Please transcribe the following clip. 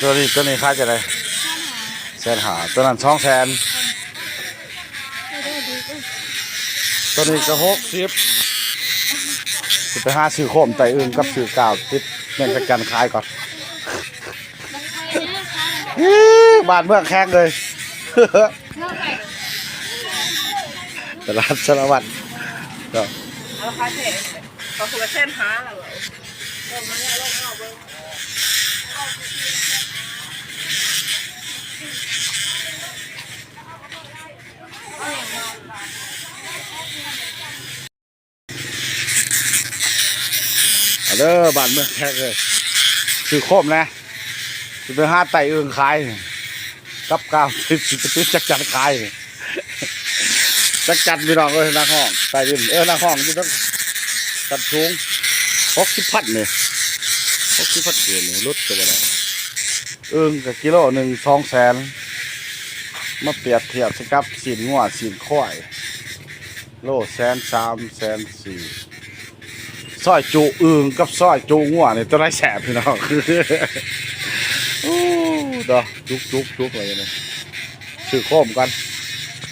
ตัวนี้ค่าจะได้150,000ตัวนั้น200,000ตัวนี้ก็60สิไปหาซื้อโคมไต่อื่นกับซื้อกาวติดแม่งกันขายก่อนบ้านเมืองแข้งเลยตลาดสารวัตรก็เอาคาเฟ่ก็คือเส้นหาแล้วลงมาเนี่ยลงเอาเบิ้งเด้อบ้านเมืองแข้งเลยซื้อโคมนะสิไปหาไต่อื่นขายกับกาวติดจักจันขายจักจันพี่น้องเอ้ยนักห้องไต่อื่นนักห้องอยู่ต้องตัดสูง60,000เนี่ย60,000เดือนเนี่ยลดตัวอะไรกับกิโลหนึ่ง200,000มาเปรียบเทียบสกับสีนงัวสีนข้อยโล130,000 140,000ซอยจูกับซอยจูงัวเนี่ยตัวไรแสบพี่น้องโอ้ดอกจุกอะไรเนี่ยซื้อโคมกัน